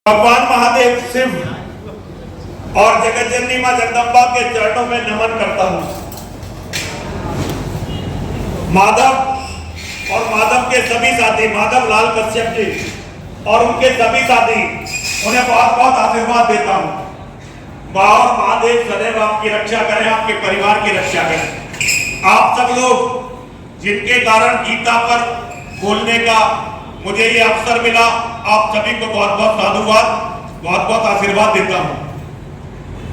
भगवान महादेव शिव और जगत जननी मां जगदम्बा के चरणों में नमन करता हूं। माधव और माधव के सभी साथी, माधव लाल कश्यप जी और उनके सभी साथी, उन्हें बहुत बहुत आशीर्वाद देता हूं। मां और महादेव सदैव आपकी रक्षा करें, आपके परिवार की रक्षा करें। आप सब लोग जिनके कारण गीता पर बोलने का मुझे ये अवसर मिला, आप सभी को बहुत बहुत साधुवाद, बहुत बहुत आशीर्वाद देता हूं।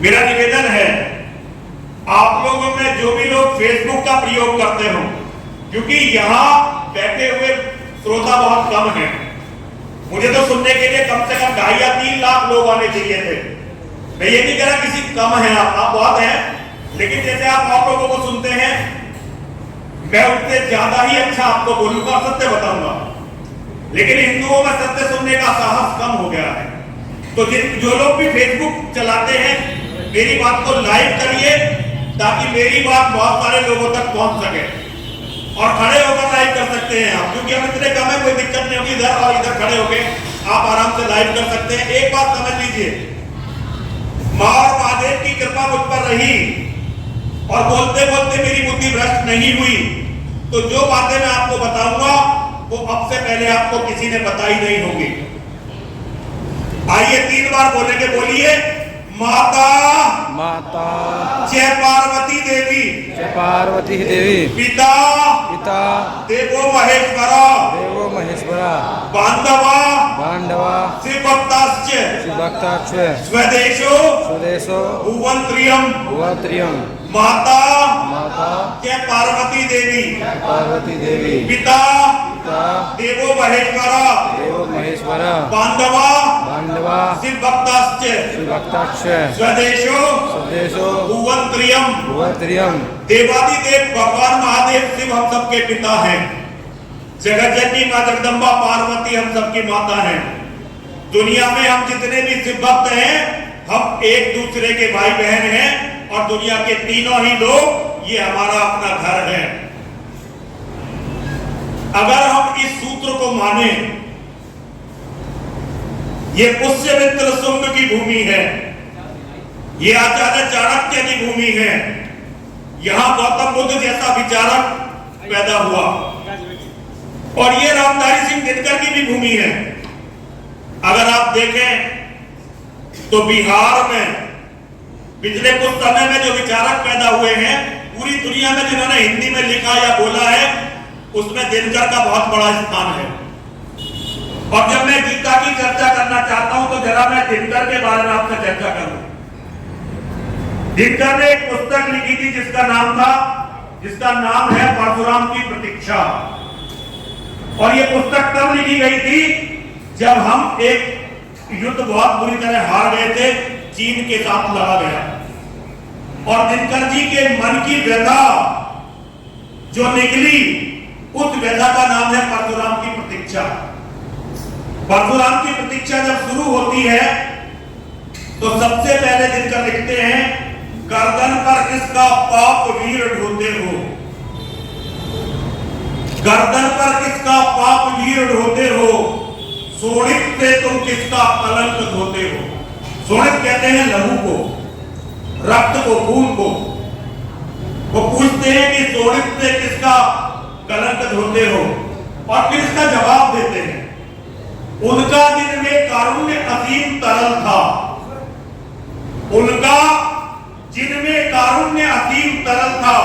मेरा निवेदन है, आप लोगों में जो भी लोग फेसबुक का प्रयोग करते हो, क्योंकि यहाँ बैठे हुए श्रोता बहुत कम हैं, मुझे तो सुनने के लिए कम से कम 2.5 या 3 लाख लोग आने चाहिए थे। मैं ये नहीं कह रहा किसी कम है, आप बहुत हैं, लेकिन जैसे आप लोगों को सुनते हैं, मैं उनसे ज्यादा ही अच्छा आपको बोलूंगा, सत्य बताऊंगा। लेकिन हिंदुओं में सत्य सुनने का साहस कम हो गया है। तो जो लोग भी फेसबुक चलाते हैं, मेरी बात को लाइव करिए ताकि मेरी बात बहुत सारे लोगों तक पहुंच सके। और खड़े होकर लाइव कर सकते हैं आप, क्योंकि हम इतने कम है, कोई दिक्कत नहीं होगी। इधर और इधर खड़े होकर आप आराम से लाइव कर सकते हैं। एक बात समझ लीजिए, मां और महादेव की कृपा मुझ पर रही और बोलते बोलते मेरी बुद्धि भ्रष्ट नहीं हुई, तो जो बातें मैं आपको बताऊंगा वो अब से पहले आपको किसी ने बताई नहीं होगी। आइए 3 बार बोलेंगे, बोलिए। माता माता जय पार्वती देवी, जय पार्वती देवी, पिता पिता देवो महेश्वरा, देवो महेश्वरा, बांधवा पांडवा शिवभक्ताश्च शिवभक्ताश्च स्वदेशो स्वदेशो भुवन्त्रियम् भुवन्त्रियम्। माता माता जय पार्वती देवी, जय पार्वती देवी, पिता पिता देवो महेश्वरा, देवो महेश्वरा, बांधवा पांडवा शिवभक्ताश्च शिवभक्ताश्च स्वदेशो स्वदेशो भुवन्त्रियम्। भुवन्त्रियम्। देवादिदेव भगवान महादेव शिव हम सबके पिता हैं, जगत जननी मां जगदम्बा पार्वती हम सबकी माता हैं। दुनिया में हम जितने भी शिव भक्त हैं, हम एक दूसरे के भाई बहन हैं, और दुनिया के तीनों ही लोग ये हमारा अपना घर है। अगर हम इस सूत्र को माने, ये पुष्यमित्र शुंग की भूमि है, ये आचार्य चाणक्य की भूमि है, यहां गौतम बुद्ध जैसा विचारक पैदा हुआ, और ये रामधारी सिंह दिनकर की भी भूमि है। अगर आप देखें तो बिहार में पिछले कुछ समय में जो विचारक पैदा हुए हैं, पूरी दुनिया में जिन्होंने हिंदी में लिखा या बोला है, उसमें दिनकर का बहुत बड़ा स्थान है। और जब मैं गीता की चर्चा करना चाहता हूं, तो जरा मैं दिनकर के बारे में आपसे चर्चा करूं। दिनकर ने एक पुस्तक लिखी थी जिसका नाम है परशुराम की प्रतीक्षा। और ये पुस्तक तब लिखी गई थी जब हम एक युद्ध बहुत बुरी तरह हार गए थे, चीन के साथ लड़ा गया, और दिनकर जी के मन की व्यथा जो निकली, उस व्यथा का नाम है परशुराम की प्रतीक्षा। परशुराम की प्रतीक्षा जब शुरू होती है तो सबसे पहले दिनकर लिखते हैं, गर्दन पर किसका पाप वीर ढोते हो, गर्दन पर किसका पाप वीर ढोते हो, शोणित से तुम किसका कलंक धोते हो। शोणित कहते हैं लहू को, रक्त को, खून को। वो पूछते हैं कि शोणित से किसका कलंक धोते हो, और फिर इसका जवाब देते हैं, उनका जिनमें कारुण्य असीम तरल था, उनका जिनमें कारुण्य असीम तरल था,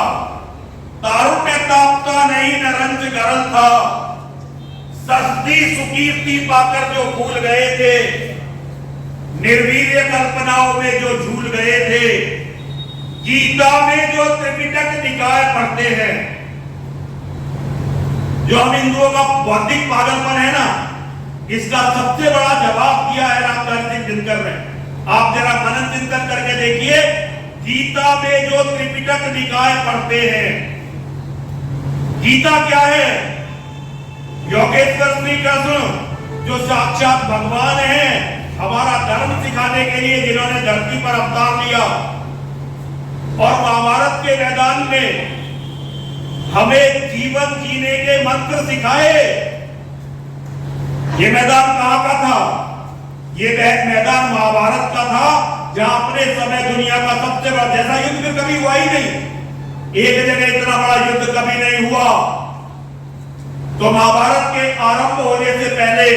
तारुण्य तापता नहीं न रंज गरल था, सस्ती सुकीर्ति पाकर जो भूल गए थे, निर्वीर्य कल्पनाओं में जो झूल गए थे, गीता में जो त्रिपिटक निकाय पढ़ते हैं, जो हम हिंदुओं का बौद्धिक पागलपन है ना, इसका सबसे बड़ा जवाब दिया है रामधारी सिंह दिनकर ने। आप जरा मनन चिंतन करके देखिए, गीता में जो त्रिपिटक निकाय पढ़ते हैं, गीता क्या है? योगेश्वर श्री कृष्ण जो साक्षात भगवान है, हमारा धर्म सिखाने के लिए जिन्होंने धरती पर अवतार लिया, और महाभारत के मैदान में हमें जीवन जीने के मंत्र सिखाए। ये मैदान कहां का था? ये मैदान महाभारत का था, जहां अपने समय दुनिया का सबसे बड़ा, जैसा युद्ध फिर कभी हुआ ही नहीं, एक जगह इतना बड़ा युद्ध कभी नहीं हुआ। तो महाभारत के आरंभ होने से पहले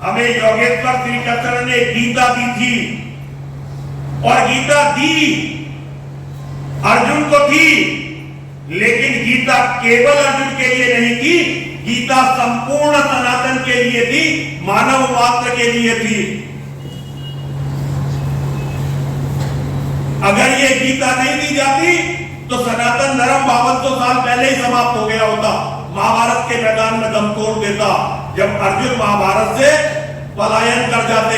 हमें योगेश्वर श्री कृष्ण ने गीता दी थी, और गीता दी अर्जुन को थी, लेकिन गीता केवल अर्जुन के लिए नहीं थी, गीता संपूर्ण सनातन के लिए थी, मानव मात्र के लिए थी। अगर ये गीता नहीं दी जाती तो सनातन धर्म 5200 साल पहले ही समाप्त हो गया होता, महाभारत के मैदान में दम तोड़ देता, जब अर्जुन महाभारत से पलायन कर जाते।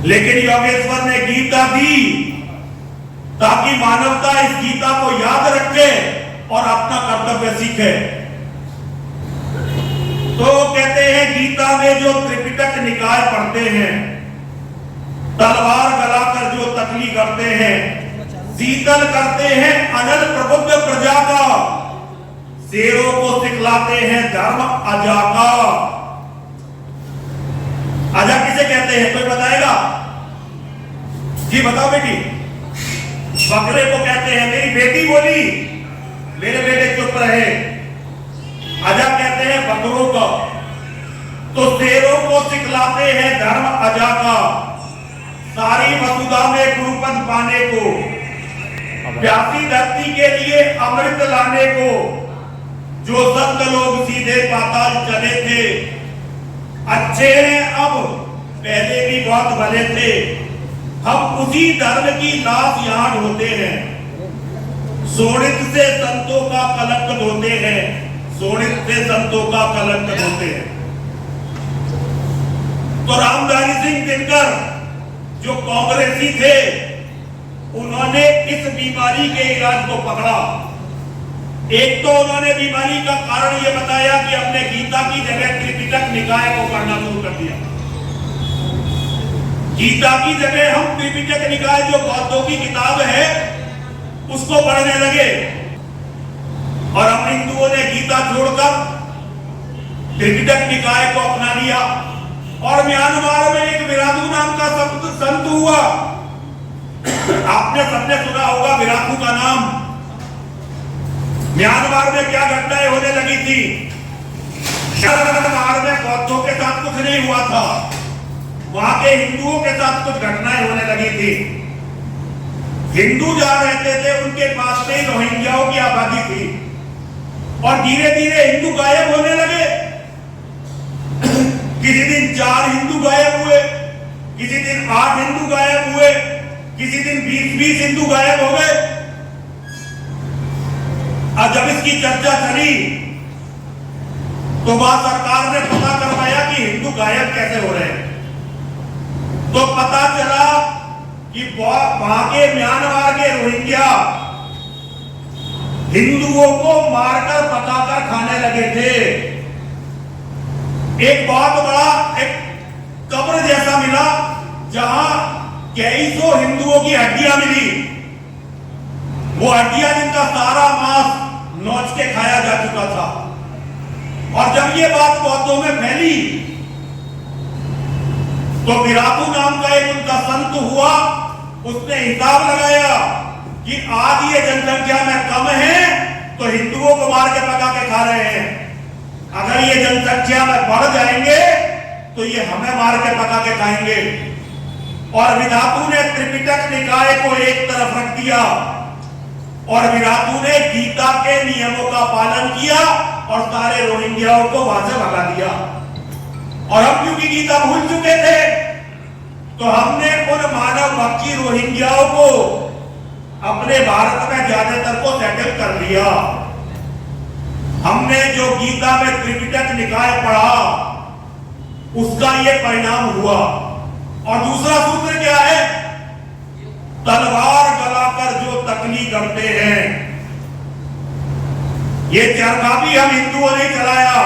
लेकिन योगेश्वर ने गीता दी ताकि मानवता इस गीता को याद रखे और अपना कर्तव्य सीखे। तो कहते हैं गीता में जो त्रिपिटक निकाय पढ़ते हैं, तलवार गलाकर जो तकली करते हैं, शीतल करते हैं अनल प्रबुद्ध प्रजा का, शेरों को सिखलाते हैं धर्म अजा का। अजा किसे कहते हैं, कोई बताएगा? जी बताओ बेटी। बकरे को कहते हैं। मेरी बेटी बोली, मेरे बेटे चुप रहे। अजा कहते हैं बकरों का। तो शेरों को सिखलाते हैं धर्म अजा का, सारी वसुधा में गुरुपद पाने को, प्यासी धरती के लिए अमृत लाने को, जो संत लोग सीधे पाताल चले थे, अच्छे हैं अब, पहले भी बहुत भले थे, हम उसी धर्म की लाश यहां ढोते हैं, शोणित से संतों का कलंक धोते हैं, शोणित से संतों का कलंक धोते हैं। तो रामधारी सिंह दिनकर जो कांग्रेसी थे, उन्होंने इस बीमारी के इलाज को पकड़ा। एक तो उन्होंने बीमारी का कारण यह बताया कि हमने गीता की जगह त्रिपिटक निकाय को पढ़ना शुरू कर दिया। गीता की जगह हम त्रिपिटक निकाय जो बौद्धों की किताब है उसको पढ़ने लगे, और हम हिंदुओं ने गीता छोड़कर त्रिपिटक निकाय को अपना लिया। और म्यांमार में एक विराधु नाम का संत हुआ, आपने सबने सुना होगा विराधु का नाम। म्यांमार में क्या घटनाएं होने लगी थी? म्यांमार में बौद्धों के साथ कुछ नहीं हुआ था, वहां के हिंदुओं के साथ कुछ घटनाएं होने लगी थी। हिंदू जहां रहते थे उनके पास में रोहिंग्याओं की आबादी थी, और धीरे धीरे हिंदू गायब होने लगे। किसी दिन 4 हिंदू गायब हुए, किसी दिन 8 हिंदू गायब हुए, किसी दिन 20 हिंदू गायब हो गए। और जब इसकी चर्चा चली तो वहां सरकार ने पता करवाया कि हिंदू गायब कैसे हो रहे हैं। तो पता चला कि वहां के म्यांमार के रोहिंग्या हिंदुओं को मारकर पकाकर खाने लगे थे। एक बहुत बड़ा एक कब्र जैसा मिला जहां कई सौ हिंदुओं की हड्डियां मिली। वो हड्डियां जिनका सारा मांस नोच के खाया जा चुका था। और जब ये बात बौद्धों में फैली तो विराधु नाम का एक उनका संत हुआ, उसने हिसाब लगाया कि आज ये जनसंख्या में कम है तो हिंदुओं को मार के पका के खा रहे हैं, अगर ये जनसंख्या में बढ़ जाएंगे तो ये हमें मार के पका के खाएंगे। और विराधु ने त्रिपिटक निकाय को एक तरफ रख दिया, और विराधु ने गीता के नियमों का पालन किया और सारे रोहिंग्याओं को वहां से भगा दिया। और हम क्योंकि गीता भूल चुके थे तो हमने उन मानव भक्षी रोहिंग्याओं को अपने भारत में ज्यादातर को सेटल कर लिया। हमने जो गीता में त्रिपिटक निकाय पढ़ा उसका ये परिणाम हुआ। और दूसरा सूत्र क्या है? तलवार गलाकर जो तकली करते हैं, ये चरखा भी हम हिंदुओं ने चलाया,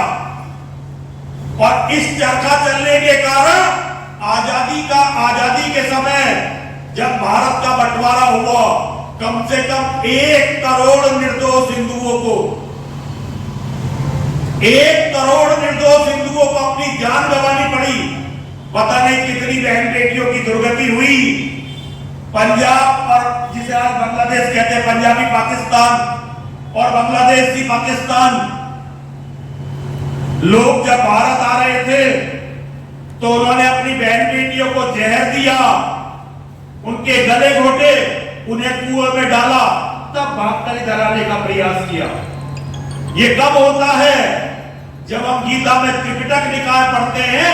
और इस चरखा चलने के कारण आजादी के समय जब भारत का बंटवारा हुआ, कम से कम 1 करोड़ निर्दोष हिंदुओं को 1 करोड़ निर्दोष हिंदुओं को अपनी जान गंवानी पड़ी। पता नहीं कितनी बहन बेटियों की दुर्गति हुई। पंजाब और जिसे आज बांग्लादेश कहते हैं, पंजाबी पाकिस्तान और बांग्लादेशी पाकिस्तान, लोग जब भारत आ रहे थे तो उन्होंने अपनी बहन बेटियों को जहर दिया, उनके गले घोटे, उन्हें कुएं में डाला, तब भागकर इधर आने का प्रयास किया। ये कब होता है? जब हम गीता में त्रिपिटक निकाय पढ़ते हैं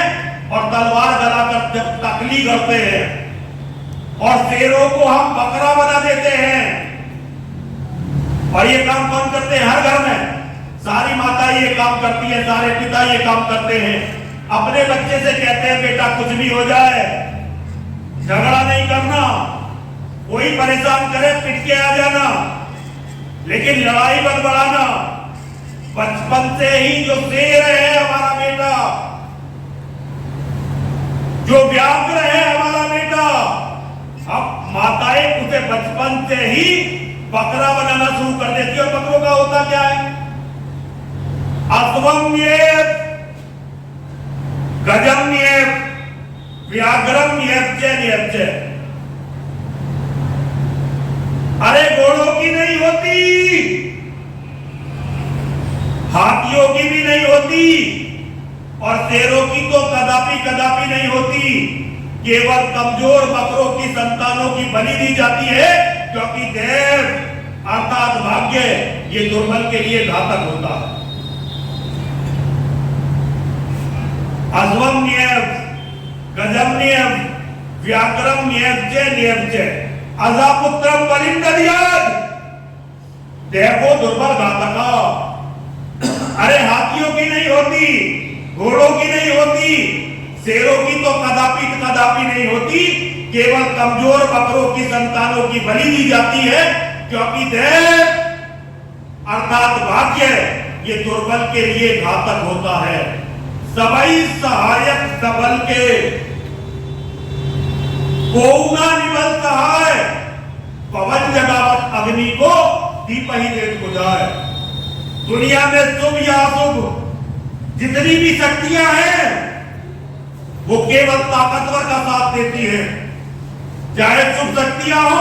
और तलवार गलाकर जब तकली करते हैं और शेरों को हम बकरा बना देते हैं। और ये काम कौन करते हैं? हर घर में सारी माता ये काम करती है, सारे पिता ये काम करते हैं। अपने बच्चे से कहते हैं बेटा कुछ भी हो जाए झगड़ा नहीं करना, कोई परेशान करे पिट के आ जाना, लेकिन लड़ाई मत बढ़ाना। बचपन से ही जो शेर है हमारा बेटा, जो व्याघ्र है हमारा बेटा, अब माताएं उसे बचपन से ही बकरा बनाना शुरू कर देती है। और बकरों का होता क्या है? अस्वम्येत, गजम्येत, व्याघ्रम्येत च। अरे घोड़ों की नहीं होती, हाथियों की भी नहीं होती और शेरों की तो कदापि कदापि नहीं होती। केवल कमजोर बकरों की संतानों की बलि दी जाती है, क्योंकि देव अर्थात भाग्य ये दुर्बल के लिए घातक होता है। अश्वम्येव, गजम्येव, व्याघ्रम्येव च अजापुत्रम बलिं दद्यात्। देखो दुर्बल घातका। अरे हाथियों की नहीं होती, घोड़ों की नहीं होती, शेरों की तो कदापि कदापि नहीं होती। केवल कमजोर बकरों की संतानों की बलि दी जाती है, क्योंकि देव अर्थात भाग्य ये दुर्बल के लिए घातक होता है। सबई सहायक सबल के, कोउना निबल सहाय, पवन जगावत अग्नि को दीप ही देत बुझाए। दुनिया में शुभ या अशुभ जितनी भी शक्तियां हैं वो केवल ताकतवर का साथ देती है। चाहे शुभ शक्तियां हो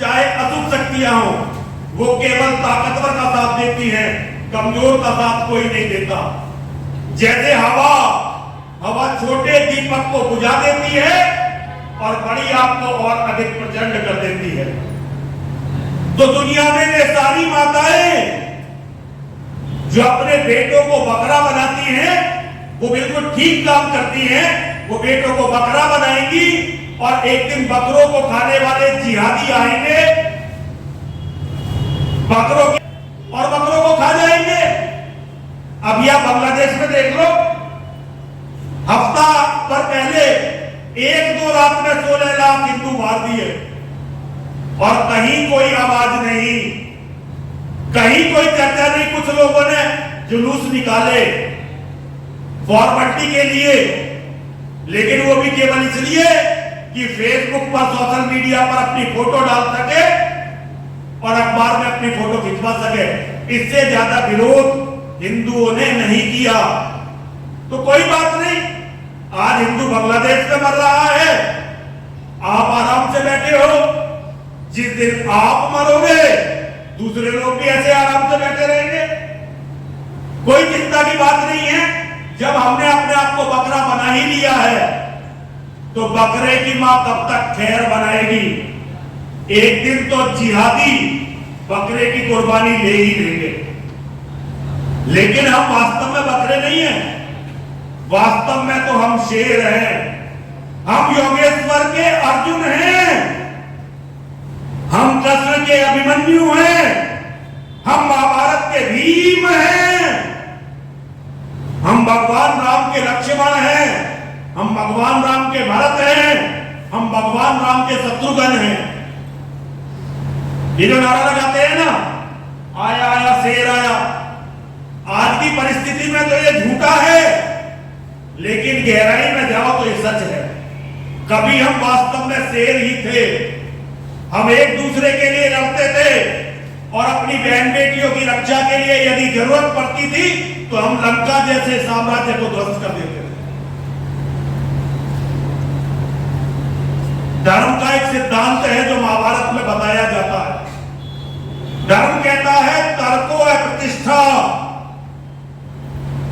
चाहे अशुभ शक्तियां हो, वो केवल ताकतवर का साथ देती है, कमजोर का साथ कोई नहीं देता। जैसे हवा छोटे दीपक को बुझा देती है और बड़ी आग को और अधिक प्रचंड कर देती है। तो दुनिया में ये सारी माताएं जो अपने बेटों को बकरा बनाती हैं, वो बिल्कुल ठीक काम करती हैं। वो बेटों को बकरा बनाएंगी और एक दिन बकरों को खाने वाले जिहादी आएंगे, बकरों को खा जाएंगे। अब यह बांग्लादेश में देख लो, हफ्ता भर पहले 1-2 रात में 16 लाख हिंदू मार दिए और कहीं कोई आवाज नहीं, कहीं कोई चर्चा नहीं। कुछ लोगों ने जुलूस निकाले फॉर्मेलिटी के लिए, लेकिन वो भी केवल इसलिए कि फेसबुक पर, सोशल मीडिया पर अपनी फोटो डाल सके और अखबार में अपनी फोटो खिंचवा सके। इससे ज्यादा विरोध हिंदुओं ने नहीं किया। तो कोई बात नहीं, आज हिंदू बांग्लादेश में मर रहा है, आप आराम से बैठे हो। जिस दिन आप मरोगे दूसरे लोग भी ऐसे आराम से बैठे रहेंगे। कोई चिंता की बात नहीं है। जब हमने अपने आप को बकरा बना ही लिया है तो बकरे की मां कब तक खैर बनाएगी? एक दिन तो जिहादी बकरे की कुर्बानी ले ही लेंगे। लेकिन हम वास्तव में बकरे नहीं हैं, वास्तव में तो हम शेर हैं। हम योगेश्वर के अर्जुन हैं, हम कृष्ण के अभिमन्यु हैं, हम महाभारत के भीम हैं, हम भगवान राम के लक्ष्मण हैं, हम भगवान राम के भरत हैं, हम भगवान राम के शत्रुघ्न हैं। ये जो नारा लगाते हैं ना, आया आया शेर आया, आज की परिस्थिति में तो ये झूठा है, लेकिन गहराई में जाओ तो ये सच है। कभी हम वास्तव में शेर ही थे। हम एक दूसरे के लिए लड़ते थे और अपनी बहन बेटियों की रक्षा के लिए यदि जरूरत पड़ती थी तो हम लंका जैसे साम्राज्य को ध्वस्त कर देते थे। धर्म का एक सिद्धांत है जो महाभारत में बताया जाता है। धर्म कहता है तर्को है प्रतिष्ठा।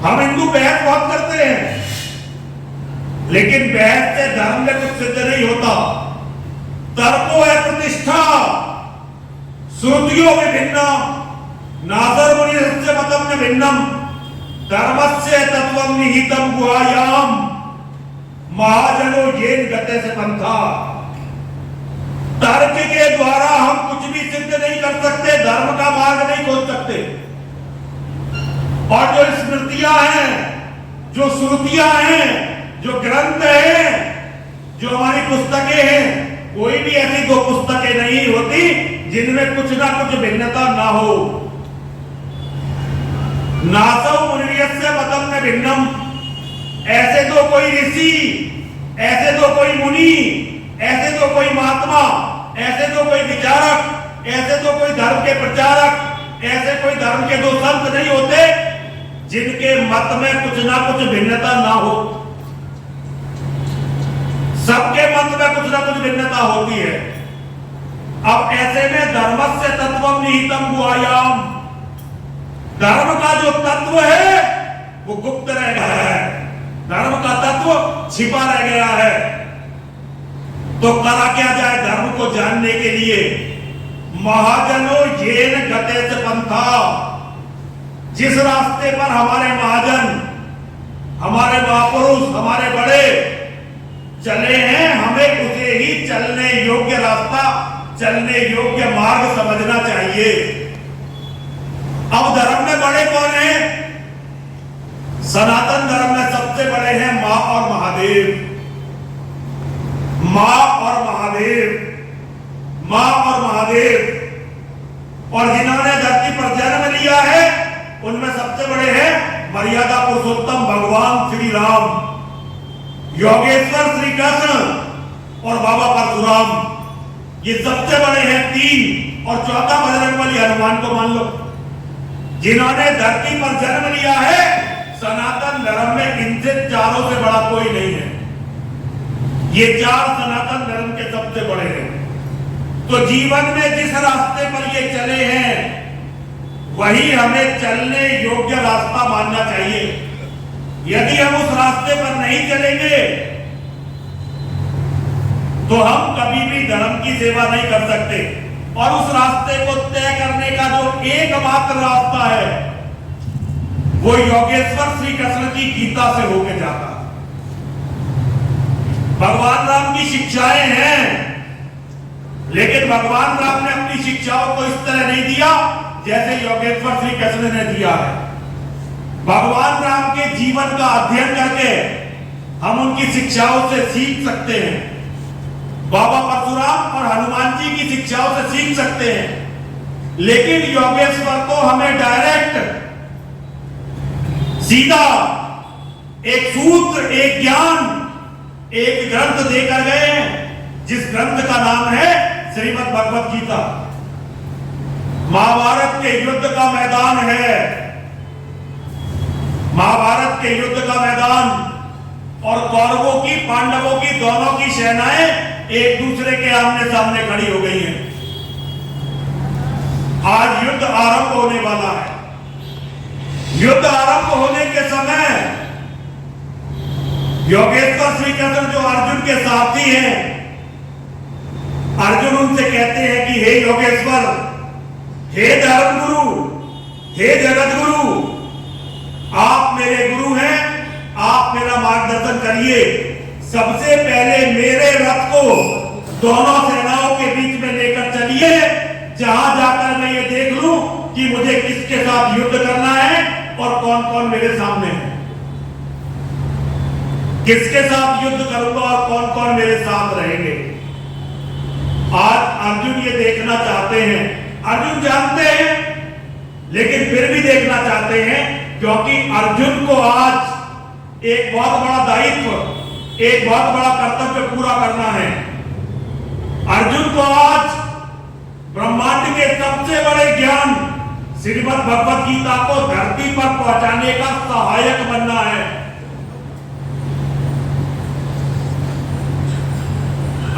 हम हिंदू बहस बहुत करते हैं, लेकिन बहस से धर्म में कुछ सिद्ध नहीं होता। तर्को है प्रतिष्ठा, श्रुतियों में भिन्नम, नासर मुनि मतम में भिन्नम, धर्मस्य तत्वम निहितम गुहायाम, महाजनो येन गते से पंथा। तर्क के द्वारा हम कुछ भी सिद्ध नहीं कर सकते, धर्म का मार्ग नहीं खोल सकते। और जो स्मृतियां हैं, जो श्रुतियां हैं, जो ग्रंथ हैं, जो हमारी पुस्तकें हैं, कोई भी ऐसी दो पुस्तकें नहीं होती जिनमें कुछ ना कुछ भिन्नता ना हो। नासौ मुनियस्य मतम में भिन्नम, ऐसे तो कोई ऋषि, ऐसे तो कोई मुनि, ऐसे तो कोई महात्मा, ऐसे तो कोई विचारक, ऐसे तो कोई धर्म के प्रचारक, ऐसे कोई धर्म के दो संत नहीं होते जिनके मत में कुछ ना कुछ भिन्नता ना हो। सबके मत में कुछ ना कुछ भिन्नता होती है। अब ऐसे में धर्मस्य तत्वम निहितम गुहायाम, धर्म का जो तत्व है वो गुप्त रह गया है, धर्म का तत्व छिपा रह गया है। तो करा क्या जाए धर्म को जानने के लिए? महाजनो येन गते से पंथा, जिस रास्ते पर हमारे महाजन, हमारे महापुरुष, हमारे बड़े चले हैं, हमें उसे ही चलने योग्य रास्ता, चलने योग्य मार्ग समझना चाहिए। अब धर्म में बड़े कौन हैं? सनातन धर्म में सबसे बड़े हैं मां और महादेव। मां और महादेव, मां और महादेव। और जिन्होंने धरती पर जन्म लिया है उनमें सबसे बड़े हैं मर्यादा पुरुषोत्तम भगवान श्री राम, योगेश्वर श्री कृष्ण और बाबा परशुराम। ये सबसे बड़े हैं तीन, और चौथा बजरंगबली हनुमान को मान लो। जिन्होंने धरती पर जन्म लिया है सनातन धर्म में, इनसे चारों से बड़ा कोई नहीं है। ये चार सनातन धर्म के सबसे बड़े हैं। तो जीवन में जिस रास्ते पर ये चले हैं वही हमें चलने योग्य रास्ता मानना चाहिए। यदि हम उस रास्ते पर नहीं चलेंगे तो हम कभी भी धर्म की सेवा नहीं कर सकते। और उस रास्ते को तय करने का जो एकमात्र रास्ता है वो योगेश्वर श्री कृष्ण की गीता से होके जाता। भगवान राम की शिक्षाएं हैं, लेकिन भगवान राम ने अपनी शिक्षाओं को इस तरह नहीं दिया जैसे योगेश्वर श्री कृष्ण ने दिया है। भगवान राम के जीवन का अध्ययन करके हम उनकी शिक्षाओं से सीख सकते हैं। बाबा परशुराम और हनुमान जी की शिक्षाओं से सीख सकते हैं। लेकिन योगेश्वर को हमें डायरेक्ट सीधा एक सूत्र, एक ज्ञान, एक ग्रंथ देकर गए हैं, जिस ग्रंथ का नाम है श्रीमद् भगवत गीता। महाभारत के युद्ध का मैदान है, महाभारत के युद्ध का मैदान, और कौरवों की, पांडवों की, दोनों की सेनाएं एक दूसरे के आमने सामने खड़ी हो गई हैं। आज युद्ध आरंभ होने वाला है। युद्ध आरंभ होने के समय योगेश्वर श्री कृष्ण जो अर्जुन के साथी हैं, अर्जुन उनसे कहते हैं कि हे योगेश्वर, हे धर्म गुरु, हे जगत गुरु, आप मेरे गुरु हैं, आप मेरा मार्गदर्शन करिए। सबसे पहले मेरे रथ को दोनों सेनाओं के बीच में लेकर चलिए, जहां जाकर मैं ये देख लूं कि मुझे किसके साथ युद्ध करना है और कौन कौन मेरे सामने है। किसके साथ युद्ध करूंगा और कौन कौन मेरे साथ रहेंगे। आज अर्जुन ये देखना चाहते हैं। अर्जुन जानते हैं लेकिन फिर भी देखना चाहते हैं, क्योंकि अर्जुन को आज एक बहुत बड़ा दायित्व, एक बहुत बड़ा कर्तव्य पूरा करना है। अर्जुन को आज ब्रह्मांड के सबसे बड़े ज्ञान श्रीमद् भगवत गीता को धरती पर पहुंचाने का सहायक बनना है।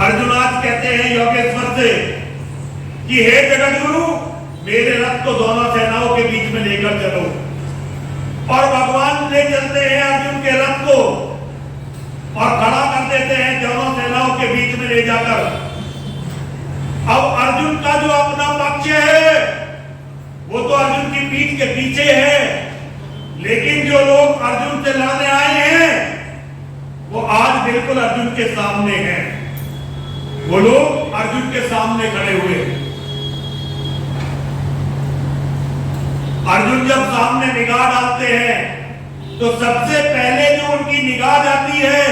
अर्जुन आज महाराज कहते हैं योगेश्वर से कि हे जगत गुरु, मेरे रथ को दोनों सेनाओं के बीच में लेकर चलो। और भगवान ले चलते हैं अर्जुन के रथ को और खड़ा कर देते हैं दोनों सेनाओं के बीच में ले जाकर। अब अर्जुन का जो अपना पक्ष है वो तो अर्जुन की पीठ के पीछे है, लेकिन जो लोग अर्जुन से लड़ने आए हैं वो आज बिल्कुल अर्जुन के सामने हैं। वो लोग अर्जुन के सामने खड़े हुए। अर्जुन जब सामने निगाह डालते हैं तो सबसे पहले जो उनकी निगाह जाती है,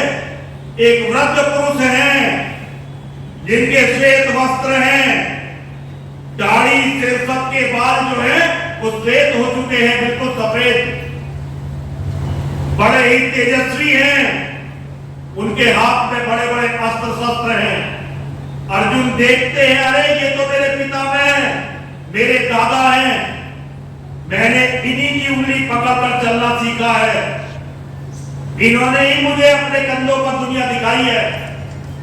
एक वृद्ध पुरुष हैं जिनके श्वेत वस्त्र हैं, दाढ़ी सिर सब के बाल जो है वो श्वेत हो चुके हैं, बिल्कुल सफेद, बड़े ही तेजस्वी हैं, उनके हाथ में बड़े बड़े अस्त्र शस्त्र हैं। अर्जुन देखते हैं, अरे ये तो मेरे पितामह, मेरे दादा हैं, मैंने इन्हीं की उंगली पकड़कर चलना सीखा है, इन्होंने ही मुझे अपने कंधों पर दुनिया दिखाई है।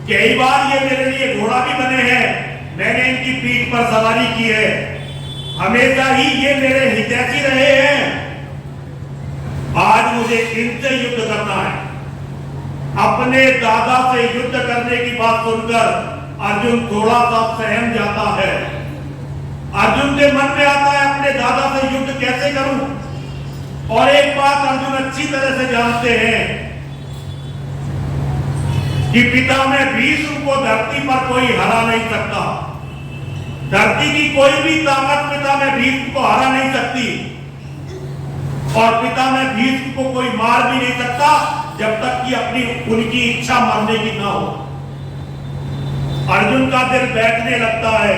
कई बार ये मेरे लिए घोड़ा भी बने हैं, मैंने इनकी पीठ पर सवारी की है, हमेशा ही ये मेरे हितैषी रहे हैं। आज मुझे इनसे युद्ध करना है। अपने दादा से युद्ध करने की बात सुनकर अर्जुन थोड़ा सा सहम जाता है। अर्जुन के मन में आता है अपने दादा से युद्ध कैसे करूं। और एक बात अर्जुन अच्छी तरह से जानते हैं कि पिता में भीष्म को धरती पर कोई हरा नहीं सकता। धरती की कोई भी ताकत पिता में भीष्म को हरा नहीं सकती, और पिता में भीष्म को कोई मार भी नहीं सकता जब तक कि अपनी उनकी इच्छा मानने की ना हो। अर्जुन का दिल बैठने लगता है।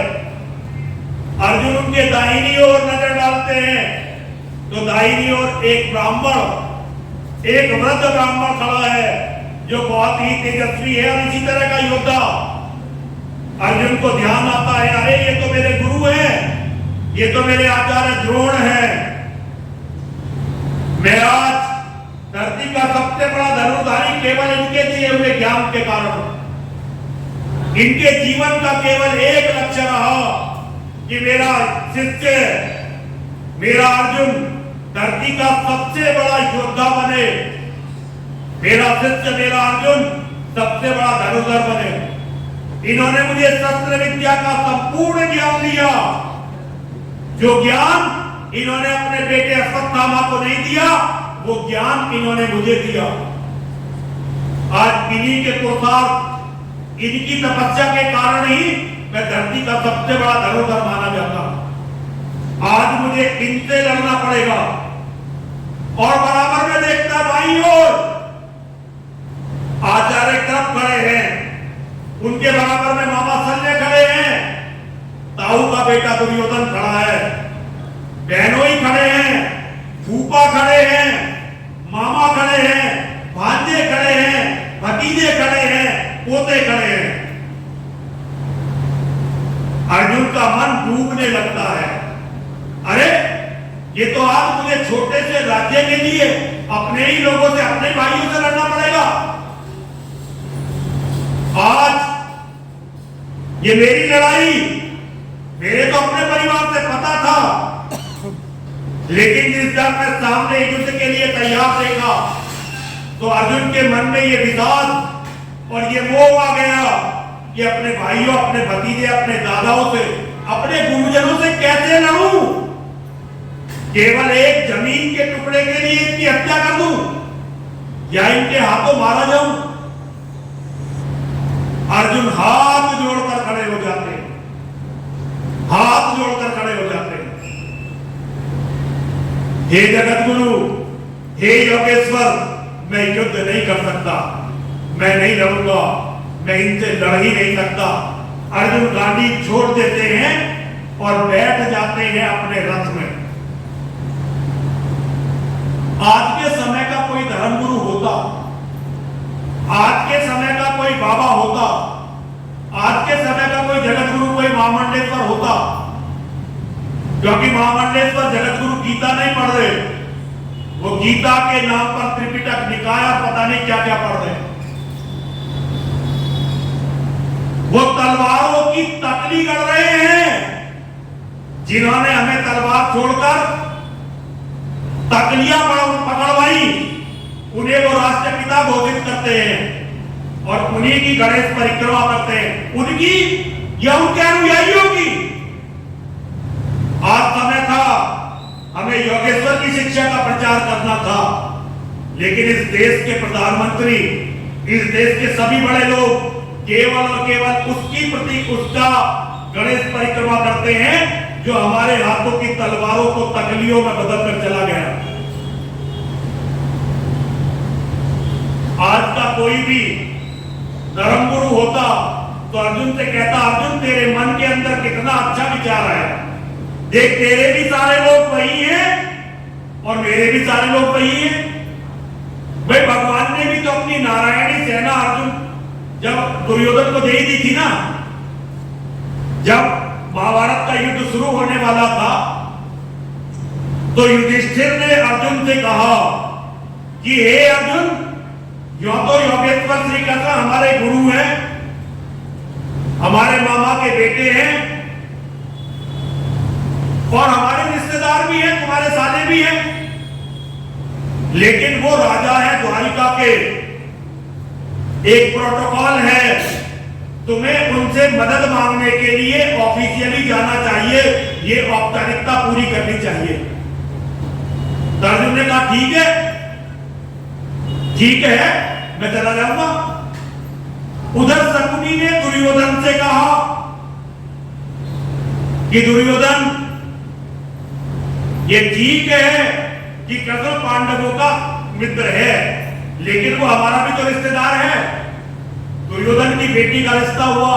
अर्जुन उनके दाहिनी ओर नजर डालते हैं तो दाहिनी ओर एक ब्राह्मण, एक वृद्ध ब्राह्मण खड़ा है जो बहुत ही तेजस्वी है और इसी तरह का योद्धा। अर्जुन को ध्यान आता है, अरे ये तो मेरे गुरु हैं, ये तो मेरे आचार्य द्रोण हैं। मैं आज धरती का सबसे बड़ा धनुर्धारी केवल इनके दिए हुए ज्ञान के कारण। इनके जीवन का केवल एक लक्ष्य रहा कि मेरा शिष्य, मेरा अर्जुन धरती का सबसे बड़ा योद्धा बने, मेरा शिष्य, मेरा अर्जुन सबसे बड़ा धनुर्धर बने। इन्होंने मुझे शस्त्र विद्या का संपूर्ण ज्ञान दिया। जो ज्ञान इन्होंने अपने बेटे अश्वत्थामा को नहीं दिया, वो ज्ञान इन्होंने मुझे दिया। आज इन्हीं के पुरुषार्थ, इनकी तपस्या के कारण ही मैं धरती का सबसे बड़ा धनुर्धर माना जाता। आज मुझे इनसे लड़ना पड़ेगा। और बराबर में देखता भाई और आचार्य तरफ खड़े हैं, उनके बराबर में मामा शल्य खड़े हैं, ताऊ का बेटा दुर्योधन खड़ा है, बहनोई खड़े हैं, फूफा खड़े हैं, मामा खड़े हैं, भांजे खड़े हैं, भतीजे खड़े हैं, पोते खड़े हैं। अर्जुन का मन डूबने लगता है। अरे ये तो आज मुझे छोटे से राज्य के लिए अपने ही लोगों से, अपने भाइयों से लड़ना पड़ेगा। आज ये मेरी लड़ाई मेरे तो अपने परिवार से पता था, लेकिन जिस दिन मैं सामने युद्ध के लिए तैयार देखा तो अर्जुन के मन में ये विषाद और ये मोह आ गया कि अपने भाइयों, अपने भतीजे, अपने दादाओं से, अपने गुरुजनों से कैसे लड़ूं। केवल एक जमीन के टुकड़े के लिए इनकी हत्या कर दूं या इनके हाथों मारा जाऊं। अर्जुन हाथ जोड़कर खड़े हो जाते हैं, हाथ जोड़कर खड़े हो जाते हैं। हे जगत गुरु, हे योगेश्वर, मैं युद्ध नहीं कर सकता, मैं नहीं लड़ूंगा, मैं इनसे लड़ ही नहीं सकता। अर्जुन गांडी छोड़ देते हैं और बैठ जाते हैं अपने रथ में। आज के समय का कोई धर्मगुरु होता, आज के समय का कोई बाबा होता, आज के समय का कोई जगत गुरु, कोई महामंडलेश्वर होता, क्योंकि महामंडलेश्वर जगत गुरु गीता नहीं पढ़ रहे, वो गीता के नाम पर त्रिपिटक, निकाय, पता नहीं क्या क्या पढ़ रहे। वो तलवारों की तकली कर रहे हैं। जिन्होंने हमें तलवार छोड़कर तकलियां पकड़वाई, उन्हें वो राष्ट्रपिता घोषित करते हैं और उन्हीं की गणेश परिक्रमा करते हैं, उनकी या उनके अनुयायियों की। आज समय था हमें योगेश्वर की शिक्षा का प्रचार करना था, लेकिन इस देश के प्रधानमंत्री, इस देश के सभी बड़े लोग केवल और केवल उसकी प्रतीक, उसका गणेश परिक्रमा करते हैं जो हमारे हाथों की तलवारों को तकलियों में बदलकर चला गया। आज का कोई भी धर्मगुरु होता तो अर्जुन से कहता, अर्जुन तेरे मन के अंदर कितना अच्छा विचार है, देख तेरे भी सारे लोग वही हैं और मेरे भी सारे लोग वही हैं। भाई भगवान ने भी तो अपनी नारायणी सेना अर्जुन जब दुर्योधन को दे दी थी ना, जब महाभारत का युद्ध शुरू होने वाला था तो युधिष्ठिर ने अर्जुन से कहा कि हे अर्जुन, यो तो योगेश्वर श्री कृष्ण हमारे गुरु हैं, हमारे मामा के बेटे हैं और हमारे रिश्तेदार भी हैं, तुम्हारे साले भी हैं, लेकिन वो राजा है द्वारिका के। एक प्रोटोकॉल है, तुम्हें उनसे मदद मांगने के लिए ऑफिशियली जाना चाहिए, ये औपचारिकता पूरी करनी चाहिए। अर्जुन ने कहा ठीक है, ठीक है, मैं चला जाऊंगा। उधर शकुनी ने दुर्योधन से कहा कि दुर्योधन, ये ठीक है कि कृष्ण पांडवों का मित्र है, लेकिन वो हमारा भी तो रिश्तेदार है। दुर्योधन की बेटी का रिश्ता हुआ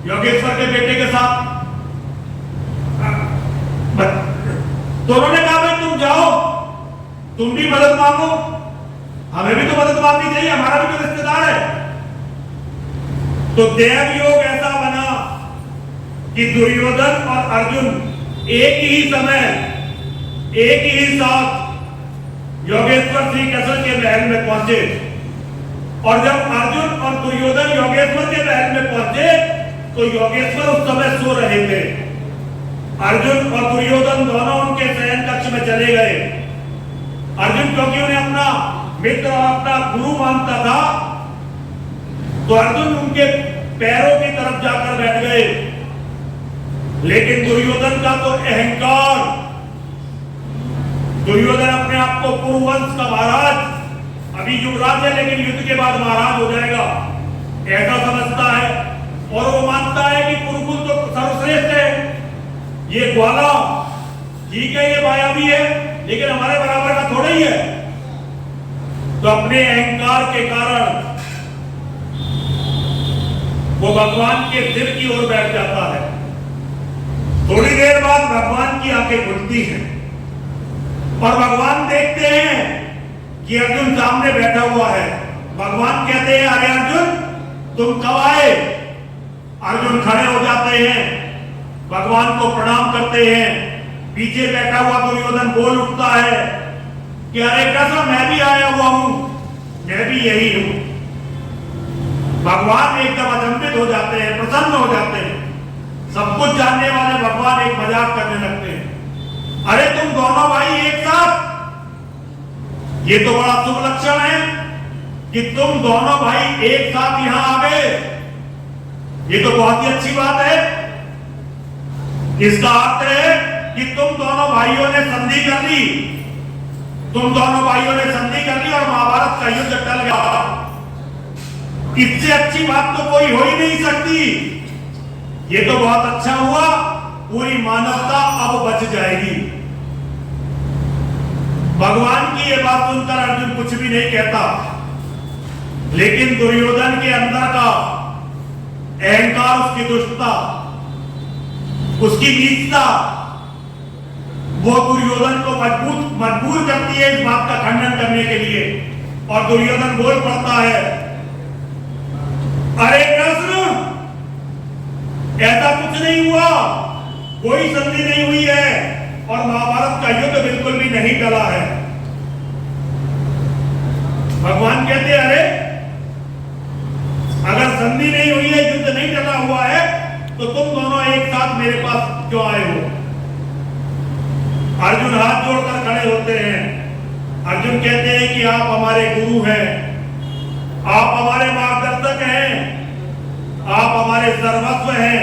योगेश्वर के बेटे के साथ। तो उन्होंने कहा भाई तुम जाओ, तुम भी मदद मांगो, हमें भी तो मदद मांगनी चाहिए, हमारा भी तो रिश्तेदार है। तो देव योग ऐसा बना कि दुर्योधन और अर्जुन एक ही समय, एक ही साथ योगेश्वर श्री कृष्ण के महल में पहुंचे। और जब अर्जुन और दुर्योधन योगेश्वर के महल में पहुंचे तो योगेश्वर उस समय सो रहे थे। अर्जुन और दुर्योधन दोनों उनके शयन कक्ष में चले गए। अर्जुन क्योंकि उन्हें अपना मित्र और अपना गुरु मानता था, तो अर्जुन उनके पैरों की तरफ जाकर बैठ गए। लेकिन दुर्योधन का तो अहंकार, दुर्योधन अपने आप को कुरुवंश का महाराज, अभी युवराज है लेकिन युद्ध के बाद महाराज हो जाएगा, ऐसा समझता है। और वो मानता है कि कुरुकुल तो सर्वश्रेष्ठ है, ये ग्वाला ठीक है, ये मायावी है, लेकिन हमारे बराबर का थोड़ा ही है। तो अपने अहंकार के कारण वो भगवान के सिर की ओर बैठ जाता है। थोड़ी देर बाद भगवान की आंखें खुलती हैं और भगवान देखते हैं कि अर्जुन सामने बैठा हुआ है। भगवान कहते हैं अरे अर्जुन तुम कब आए? अर्जुन खड़े हो जाते हैं, भगवान को प्रणाम करते हैं। पीछे बैठा हुआ दुर्योधन बोल उठता है कि अरे कृष्ण मैं भी आया हुआ हूं, मैं भी यही हूं। भगवान एकदम अचंभित हो जाते हैं, प्रसन्न हो जाते हैं। सब कुछ जानने वाले भगवान एक मजाक करने लगते हैं, अरे तुम दोनों भाई एक साथ, ये तो बड़ा शुभ लक्षण है कि तुम दोनों भाई एक साथ यहां आ गए, ये तो बहुत ही अच्छी बात है। इसका अर्थ है कि तुम दोनों भाइयों ने संधि कर ली, तुम दोनों भाइयों ने संधि कर ली और महाभारत का युद्ध टल गया। इससे अच्छी बात तो कोई हो ही नहीं सकती। ये तो बहुत अच्छा हुआ, पूरी मानवता अब बच जाएगी। भगवान की ये बात सुनकर अर्जुन कुछ भी नहीं कहता, लेकिन दुर्योधन के अंदर का अहंकार, उसकी दुष्टता, उसकी नीचता, वो दुर्योधन को मजबूर करती है इस बात का खंडन करने के लिए। और दुर्योधन बोल पड़ता है, अरे कृष्ण ऐसा कुछ नहीं हुआ, कोई संधि नहीं हुई है और महाभारत का युद्ध बिल्कुल भी नहीं टला है। भगवान कहते अरे अगर संधि नहीं हुई है, युद्ध नहीं टला मेरे पास क्यों आए हो? अर्जुन हाथ जोड़कर खड़े होते हैं। अर्जुन कहते हैं कि आप हमारे गुरु हैं, आप हमारे मार्गदर्शक हैं, आप हमारे सर्वस्व हैं।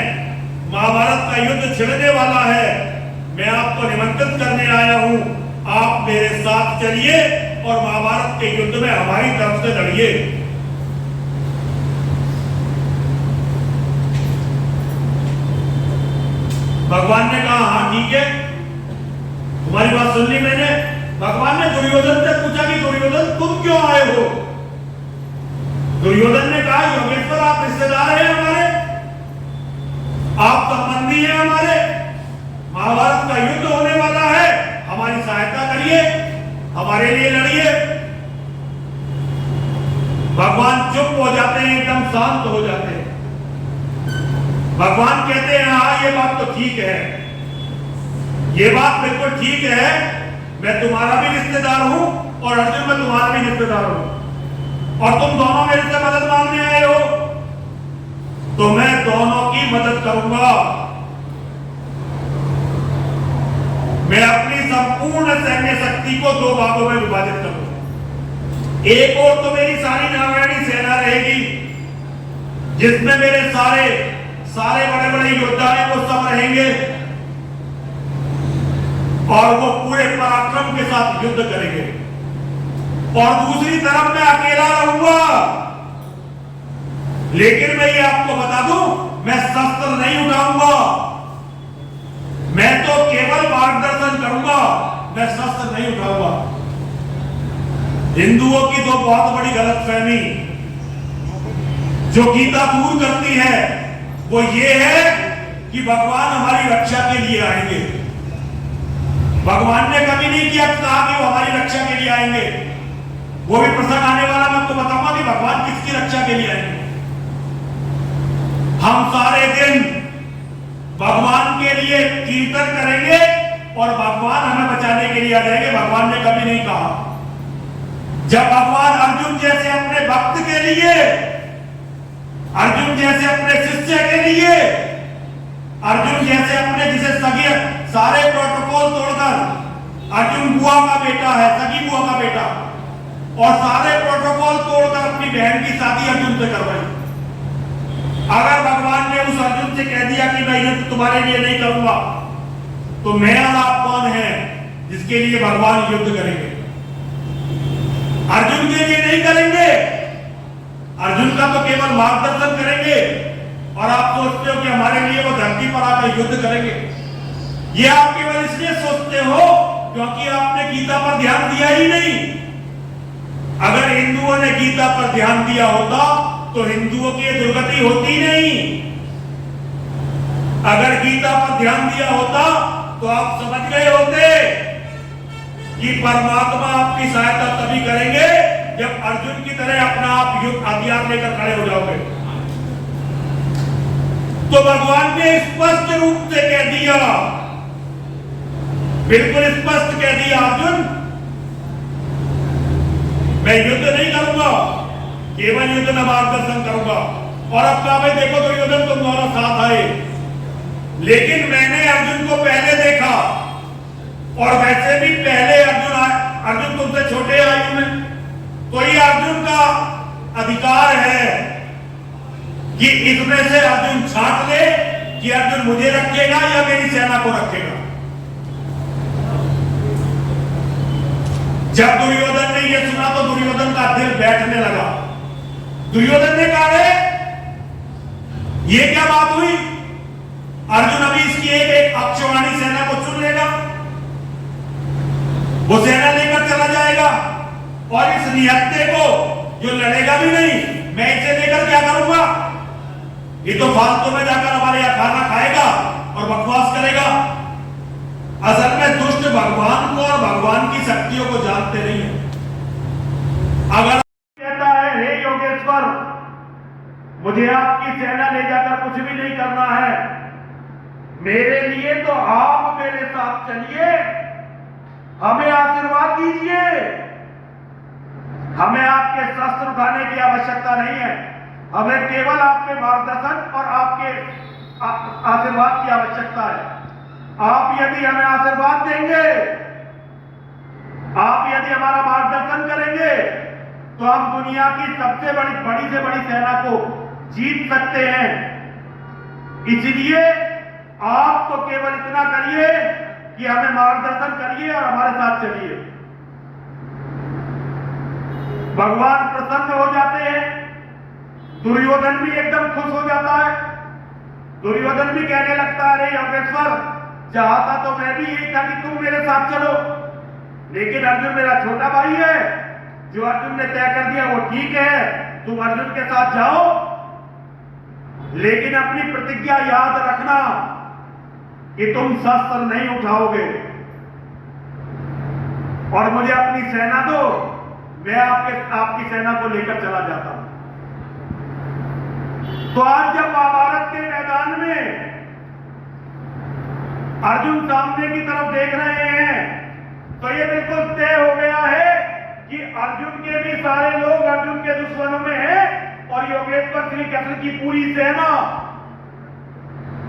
महाभारत का युद्ध छिड़ने वाला है, मैं आपको निमंत्रित करने आया हूं, आप मेरे साथ चलिए और महाभारत के युद्ध में हमारी तरफ से लड़िए। भगवान ने कहा हाँ ठीक है, तुम्हारी बात सुन ली मैंने। भगवान ने दुर्योधन से पूछा कि दुर्योधन तुम क्यों आए हो? दुर्योधन ने कहा योगेश्वर आप रिश्तेदार हैं हमारे, आप संबंधी हैं हमारे, महाभारत का युद्ध होने वाला है, हमारी सहायता करिए, हमारे लिए लड़िए। भगवान चुप हो जाते हैं, एकदम शांत हो जाते हैं। भगवान कहते हैं हाँ ये बात तो ठीक है, ये बात बिल्कुल ठीक है, मैं तुम्हारा भी रिश्तेदार हूं और अर्जुन मैं तुम्हारा भी रिश्तेदार हूं और तुम दोनों मेरे से मदद मांगने आए हो तो मैं दोनों की मदद करूंगा। मैं अपनी संपूर्ण सैन्य शक्ति को दो भागों में विभाजित करूंगा। एक और तो मेरी सारी नारायणी सेना रहेगी जिसमें मेरे सारे बड़े बड़े योद्धा हैं, वो सब रहेंगे और वो पूरे पराक्रम के साथ युद्ध करेंगे। और दूसरी तरफ मैं अकेला रहूंगा, लेकिन मैं ये आपको बता दूं, मैं शस्त्र नहीं उठाऊंगा, मैं तो केवल मार्गदर्शन करूंगा, मैं शस्त्र नहीं उठाऊंगा। हिंदुओं की तो बहुत बड़ी गलतफहमी जो गीता दूर करती है वो ये है कि भगवान हमारी रक्षा के लिए आएंगे। भगवान ने कभी नहीं किया कहा कि वो हमारी रक्षा के लिए आएंगे। वो भी प्रसंग आने वाला मैं आपको बताऊंगा कि भगवान किसकी रक्षा के लिए आएंगे। हम सारे दिन भगवान के लिए कीर्तन करेंगे और भगवान हमें बचाने के लिए आ जाएंगे। भगवान ने कभी नहीं कहा। जब भगवान अर्जुन जैसे अपने भक्त के लिए, अर्जुन जैसे अपने शिष्य के लिए, अर्जुन जैसे अपने जिसे सगे सारे प्रोटोकॉल तोड़कर, अर्जुन बुआ का बेटा है, सगी बुआ का बेटा, और सारे प्रोटोकॉल तोड़कर अपनी बहन की शादी अर्जुन से करवाई। अगर भगवान ने उस अर्जुन से कह दिया कि मैं युद्ध तुम्हारे लिए नहीं करूंगा, तो मैं और आप कौन है जिसके लिए भगवान युद्ध करेंगे? अर्जुन के लिए नहीं करेंगे, अर्जुन का तो केवल मार्गदर्शन करेंगे। और आप सोचते हो कि हमारे लिए वो धरती पर आकर युद्ध करेंगे। ये आप केवल इसलिए सोचते हो क्योंकि आपने गीता पर ध्यान दिया ही नहीं। अगर हिंदुओं ने गीता पर ध्यान दिया होता तो हिंदुओं की दुर्गति होती नहीं। अगर गीता पर ध्यान दिया होता तो आप समझ गए होते कि परमात्मा आपकी सहायता तभी करेंगे जब अर्जुन की तरह अपना आप युद्ध हथियार लेकर खड़े हो जाओगे। तो भगवान ने स्पष्ट रूप से कह दिया, बिल्कुल स्पष्ट कह दिया, अर्जुन मैं युद्ध नहीं करूंगा, केवल युद्ध में मार्गदर्शन करूंगा। और अब कहा भाई देखो दुर्योधन तुम दोनों साथ आए, लेकिन मैंने अर्जुन को पहले देखा और वैसे भी पहले अर्जुन तुमसे छोटे आयु में, तो ये अर्जुन का अधिकार है कि इसमें से अर्जुन छांट ले कि अर्जुन मुझे रखेगा या मेरी सेना को रखेगा। जब दुर्योधन ने यह सुना तो दुर्योधन का दिल बैठने लगा। दुर्योधन ने कहा ये क्या बात हुई? अर्जुन अभी इसकी एक अक्षवाणी सेना को चुन लेगा, वो सेना लेकर चला जाएगा और इस निहत्थे को जो लड़ेगा भी नहीं, मैं इसे लेकर क्या करूंगा? ये तो फालतू में जाकर हमारे यहां खाना खाएगा और बकवास करेगा। असल में दुष्ट भगवान को और भगवान की शक्तियों को जानते नहीं है। अगर कहता है हे योगेश्वर मुझे आपकी सेना ले जाकर कुछ भी नहीं करना है, मेरे लिए तो आप मेरे साथ चलिए, हमें आशीर्वाद दीजिए, हमें आपके शस्त्र उठाने की आवश्यकता नहीं है, हमें केवल आपके मार्गदर्शन और आपके आशीर्वाद की आवश्यकता है। आप यदि हमें आशीर्वाद देंगे, आप यदि हमारा मार्गदर्शन करेंगे, तो हम दुनिया की सबसे बड़ी से बड़ी सेना को जीत सकते हैं। इसलिए आप तो केवल इतना करिए कि हमें मार्गदर्शन करिए और हमारे साथ चलिए। भगवान प्रसन्न हो जाते हैं। दुर्योधन भी एकदम खुश हो जाता है। दुर्योधन भी कहने लगता है, अरे योगेश्वर, चाहता तो मैं भी यही था कि तुम मेरे साथ चलो, लेकिन अर्जुन मेरा छोटा भाई है, जो अर्जुन ने तय कर दिया वो ठीक है, तुम अर्जुन के साथ जाओ, लेकिन अपनी प्रतिज्ञा याद रखना कि तुम शस्त्र नहीं उठाओगे और मुझे अपनी सेना दो, मैं आपकी सेना को लेकर चला जाता हूं। तो आज जब महाभारत के मैदान में अर्जुन सामने की तरफ देख रहे हैं, तो ये बिल्कुल तय हो गया है कि अर्जुन के भी सारे लोग अर्जुन के दुश्मनों में हैं और योगेश्वर श्री कृष्ण की पूरी सेना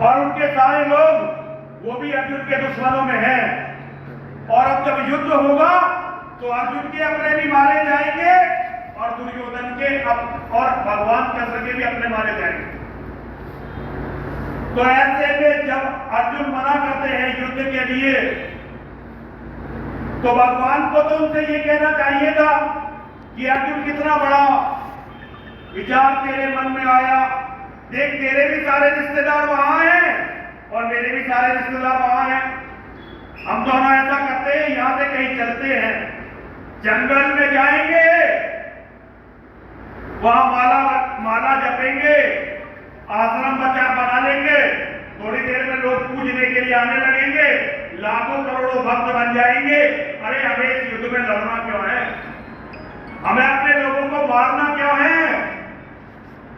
और उनके सारे लोग वो भी अर्जुन के दुश्मनों में हैं। और अब जब युद्ध होगा तो अर्जुन के अपने भी मारे जाएंगे और दुर्योधन के और भगवान कृष्ण के भी अपने मारे जाएंगे। तो ऐसे में जब अर्जुन मना करते हैं युद्ध के लिए, तो भगवान को तो उनसे ये कहना चाहिए था कि अर्जुन, कितना बड़ा विचार तेरे मन में आया, देख तेरे भी सारे रिश्तेदार वहां हैं और मेरे भी सारे रिश्तेदार वहां हैं, हम दोनों ऐसा करते हैं, यहां से कहीं चलते हैं, जंगल में जाएंगे, वहां माला जपेंगे, आश्रम बना लेंगे, थोड़ी देर में लोग पूजने के लिए आने लगेंगे, लाखों करोड़ों भक्त बन जाएंगे। अरे हमें इस युद्ध में लड़ना क्यों है, हमें अपने लोगों को मारना क्यों है,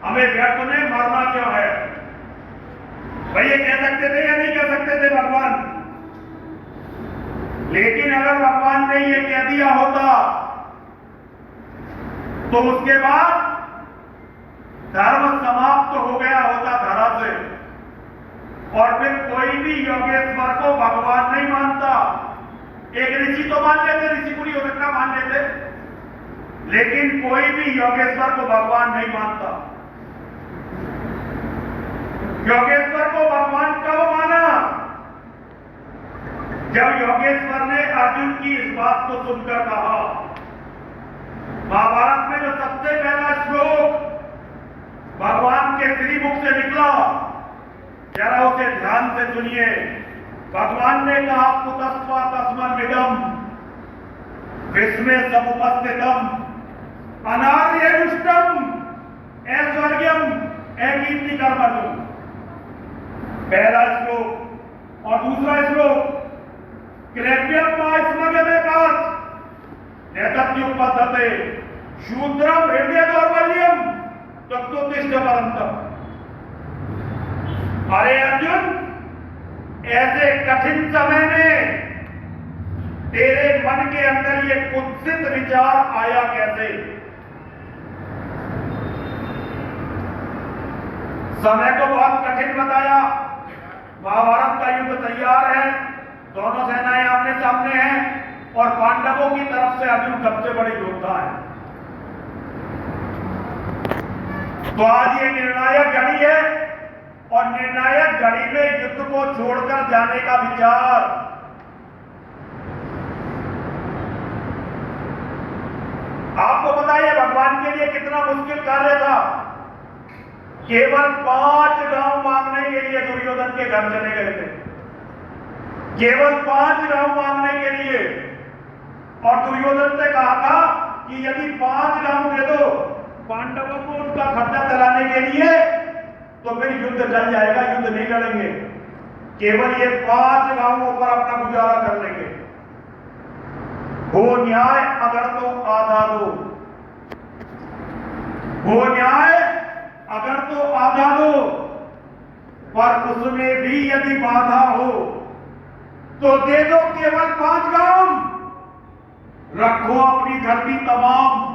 हमें व्यर्थ में मारना क्यों है। भाई ये कह सकते थे या नहीं कह सकते थे भगवान? लेकिन अगर भगवान ने ये कह दिया होता तो उसके बाद धर्म समाप्त हो गया होता धरा से, और फिर कोई भी योगेश्वर को भगवान नहीं मानता। एक ऋषि तो मान लेते, ऋषि मुनि हो सकता मान लेते, लेकिन कोई भी योगेश्वर को भगवान नहीं मानता। योगेश्वर को भगवान कब माना? जब योगेश्वर ने अर्जुन की इस बात को सुनकर कहा। महाभारत में जो सबसे पहला श्लोक भगवान के श्रीमुख से निकला, जरा उसे ध्यान से सुनिए। भगवान ने कहा, कुतस्त्वा तस्मन्निदम् विस्मे समुपस्थितम् अनार्यजुष्टम् ऐश्वर्यम् अकीर्तिकर्मणि। पहला श्लोक। और दूसरा श्लोक, क्लेव्यम वा स्मगमेकात् नेतत्युपपद्धते शूद्रम हृदय दौर्बल्यम तत्तुतिष्ठ परन्तप। अरे अर्जुन, ऐसे कठिन समय में तेरे मन के अंदर ये कुत्सित विचार आया कैसे? समय को बहुत कठिन बताया। महाभारत का युद्ध तैयार है, दोनों सेनाएं आमने सामने हैं और पांडवों की तरफ से अर्जुन सबसे बड़े योद्धा है। तो आज ये निर्णायक घड़ी है और निर्णायक घड़ी में युद्ध को छोड़कर जाने का विचार आपको पता है भगवान के लिए कितना मुश्किल कार्य था। केवल 5 गांव मांगने के लिए दुर्योधन के घर चले गए थे, केवल 5 गांव मांगने के लिए। और दुर्योधन से कहा था कि यदि 5 गांव दे दो पांडवों को उनका खर्चा चलाने के लिए, तो फिर युद्ध टल जाएगा, युद्ध नहीं लड़ेंगे, केवल ये 5 गांवों पर अपना गुजारा कर लेंगे। हो न्याय अगर तो आधा दो, हो न्याय अगर तो आधा दो, पर उसमें भी यदि बाधा हो तो दे दो केवल 5 गांव, रखो अपनी धरती तमाम,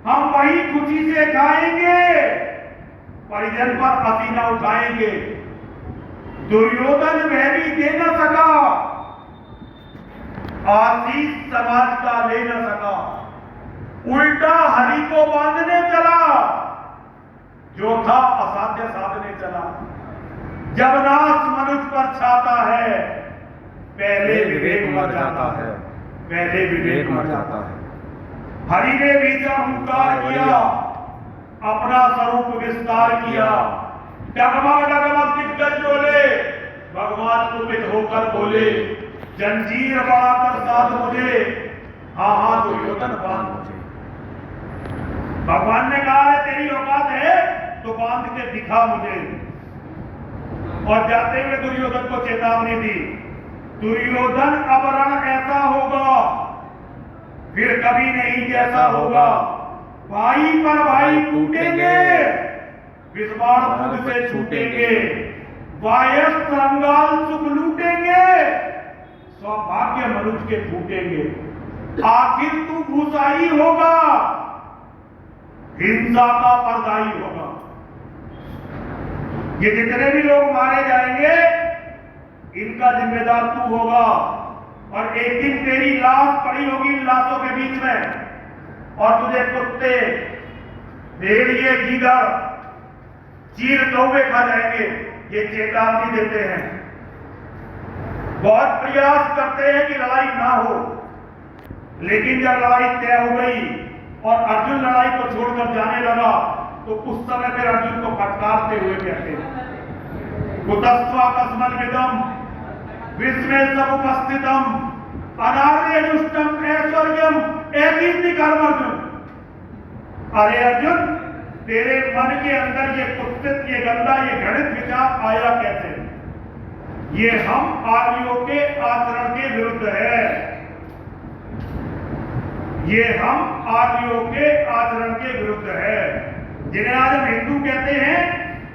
हम वही खुशी से खाएंगे, परिजन पर पसीना उठाएंगे। दुर्योधन वह भी दे न सका, आशीष समाज का ले न सका, उल्टा हरि को बांधने चला, जो था असाध्य साधने चला। जब नाश मनुष्य पर छाता है, पहले विवेक मर जाता है, पहले विवेक मर जाता है। हरि ने बीजा हुंकार किया, अपना स्वरूप विस्तार किया, डगमग डगमग दिग्गज डोले, भगवान कुपित होकर बोले, जंजीर बढ़ाकर साध मुझे, हाँ हाँ दुर्योधन बांध मुझे। भगवान ने कहा है तेरी औकात है तो बांध के दिखा मुझे। और जाते हुए दुर्योधन को चेतावनी दी, दुर्योधन अब रण ऐसा होगा फिर कभी नहीं जैसा होगा, भाई पर भाई टूटेंगे, विस्मार खुद से छूटेंगे, वायस रंगाल सुख लूटेंगे, सौभाग्य मनुष्य के फूटेंगे, आखिर तू भूसाई होगा, हिंसा का परदाई होगा। ये जितने भी लोग मारे जाएंगे इनका जिम्मेदार तू होगा। और एक दिन तेरी लाश पड़ी होगी इन लाशों के बीच में और तुझे कुत्ते, भेड़िए, गीदड़, चील कौवे खा जाएंगे। ये चेतावनी देते हैं। बहुत प्रयास करते हैं कि लड़ाई ना हो, लेकिन जब लड़ाई तय हो गई और अर्जुन लड़ाई को छोड़कर जाने लगा तो उस समय फिर अर्जुन को फटकारते हुए कहते हैं, कुतस्त्वा कस्मन्विदम् विस्मय समुपस्थितम् अनार्य दुष्टम ऐश्वर्यम एकीर्ति कर्म अर्जुन। अरे अर्जुन, तेरे मन के अंदर ये कुत्सित, ये गंदा, ये घृणित विचार आया कैसे? ये हम आर्यों के आचरण के विरुद्ध है, ये हम आर्यों के आचरण के विरुद्ध है। जिन्हें आज हम हिंदू कहते हैं